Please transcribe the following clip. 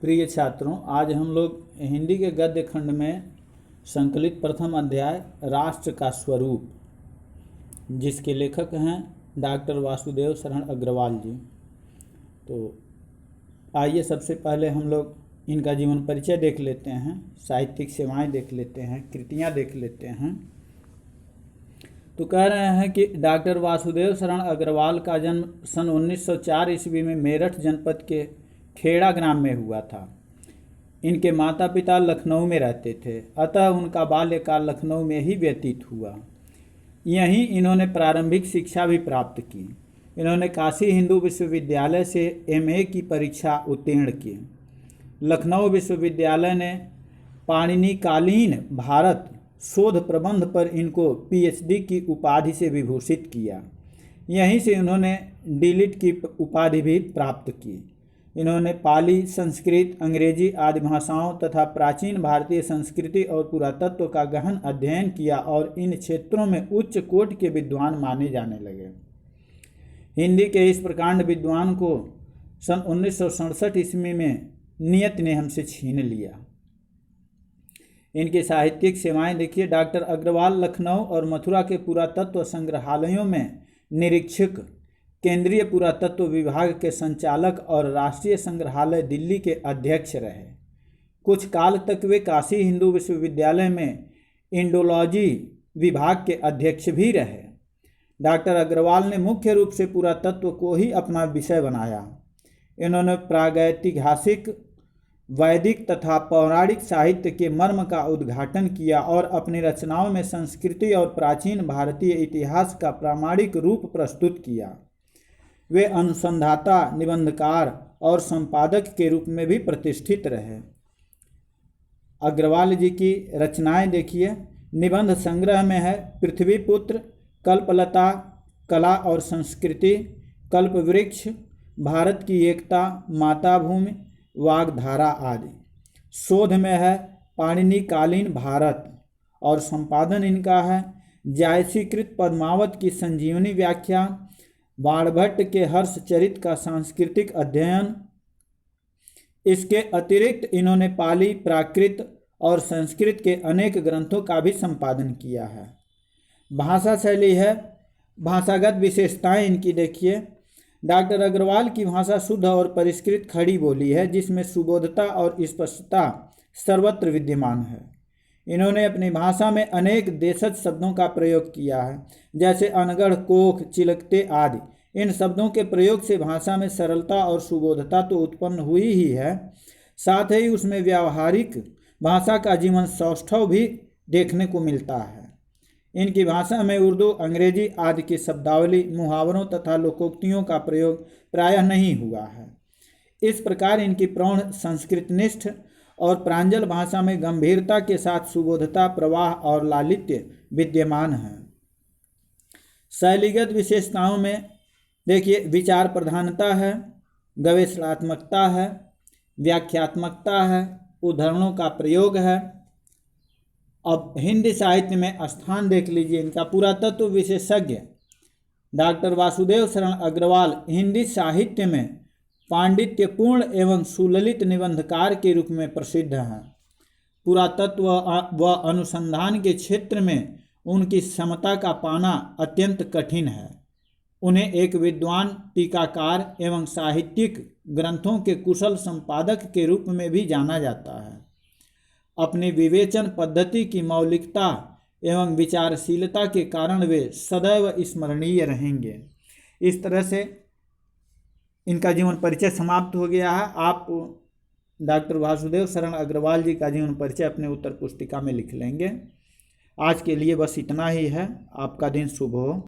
प्रिय छात्रों, आज हम लोग हिंदी के गद्य खंड में संकलित प्रथम अध्याय राष्ट्र का स्वरूप, जिसके लेखक हैं डॉक्टर वासुदेव शरण अग्रवाल जी। तो आइए सबसे पहले हम लोग इनका जीवन परिचय देख लेते हैं, साहित्यिक सेवाएं देख लेते हैं, कृतियां देख लेते हैं। तो कह रहे हैं कि डॉक्टर वासुदेव शरण अग्रवाल का जन्म सन 1904 ईस्वी में मेरठ जनपद के खेड़ा ग्राम में हुआ था। इनके माता पिता लखनऊ में रहते थे, अतः उनका बाल्यकाल लखनऊ में ही व्यतीत हुआ। यहीं इन्होंने प्रारंभिक शिक्षा भी प्राप्त की। इन्होंने काशी हिंदू विश्वविद्यालय से एमए की परीक्षा उत्तीर्ण की। लखनऊ विश्वविद्यालय ने पाणिनिकालीन भारत शोध प्रबंध पर इनको पीएचडी की उपाधि से विभूषित किया। यहीं से इन्होंने डीलिट की उपाधि भी प्राप्त की। इन्होंने पाली, संस्कृत, अंग्रेजी आदि भाषाओं तथा प्राचीन भारतीय संस्कृति और पुरातत्व का गहन अध्ययन किया और इन क्षेत्रों में उच्च कोटि के विद्वान माने जाने लगे। हिंदी के इस प्रकांड विद्वान को सन 1967 ईस्वी में नियत ने हमसे छीन लिया। इनकी साहित्यिक सेवाएं देखिए। डॉक्टर अग्रवाल लखनऊ और मथुरा के पुरातत्व संग्रहालयों में निरीक्षक, केंद्रीय पुरातत्व विभाग के संचालक और राष्ट्रीय संग्रहालय दिल्ली के अध्यक्ष रहे। कुछ काल तक वे काशी हिंदू विश्वविद्यालय में इंडोलॉजी विभाग के अध्यक्ष भी रहे। डॉक्टर अग्रवाल ने मुख्य रूप से पुरातत्व को ही अपना विषय बनाया। इन्होंने प्रागैतिहासिक, वैदिक तथा पौराणिक साहित्य के मर्म का उद्घाटन किया और अपनी रचनाओं में संस्कृति और प्राचीन भारतीय इतिहास का प्रामाणिक रूप प्रस्तुत किया। वे अनुसंधाता, निबंधकार और संपादक के रूप में भी प्रतिष्ठित रहे। अग्रवाल जी की रचनाएं देखिए। निबंध संग्रह में है पृथ्वीपुत्र, कल्पलता, कला और संस्कृति, कल्पवृक्ष, भारत की एकता, माताभूमि, वाग्धारा आदि। शोध में है पाणिनिकालीन भारत और संपादन इनका है जायसीकृत पद्मावत की संजीवनी व्याख्या, बाणभट्ट के हर्षचरित का सांस्कृतिक अध्ययन। इसके अतिरिक्त इन्होंने पाली, प्राकृत और संस्कृत के अनेक ग्रंथों का भी संपादन किया है। भाषा शैली है, भाषागत विशेषताएं इनकी देखिए। डॉक्टर अग्रवाल की भाषा शुद्ध और परिष्कृत खड़ी बोली है, जिसमें सुबोधता और स्पष्टता सर्वत्र विद्यमान है। इन्होंने अपनी भाषा में अनेक देशज शब्दों का प्रयोग किया है, जैसे अनगढ़, कोख, चिलकते आदि। इन शब्दों के प्रयोग से भाषा में सरलता और सुबोधता तो उत्पन्न हुई ही है, साथ ही उसमें व्यावहारिक भाषा का जीवन सौष्ठव भी देखने को मिलता है। इनकी भाषा में उर्दू, अंग्रेजी आदि की शब्दावली, मुहावरों तथा लोकोक्तियों का प्रयोग प्रायः नहीं हुआ है। इस प्रकार इनकी प्रौढ़, संस्कृतनिष्ठ और प्रांजल भाषा में गंभीरता के साथ सुबोधता, प्रवाह और लालित्य विद्यमान है। शैलीगत विशेषताओं में देखिए विचार प्रधानता है, गवेषणात्मकता है, व्याख्यात्मकता है, उदाहरणों का प्रयोग है। अब हिंदी साहित्य में स्थान देख लीजिए इनका। पुरातत्व विशेषज्ञ डॉक्टर वासुदेव शरण अग्रवाल हिंदी साहित्य में पांडित्यपूर्ण एवं सुललित निबंधकार के रूप में प्रसिद्ध हैं। पुरातत्व व अनुसंधान के क्षेत्र में उनकी क्षमता का पाना अत्यंत कठिन है। उन्हें एक विद्वान, टीकाकार एवं साहित्यिक ग्रंथों के कुशल संपादक के रूप में भी जाना जाता है। अपनी विवेचन पद्धति की मौलिकता एवं विचारशीलता के कारण वे सदैव स्मरणीय रहेंगे। इस तरह से इनका जीवन परिचय समाप्त हो गया है। आप डॉक्टर वासुदेव शरण अग्रवाल जी का जीवन परिचय अपने उत्तर पुस्तिका में लिख लेंगे। आज के लिए बस इतना ही है। आपका दिन शुभ हो।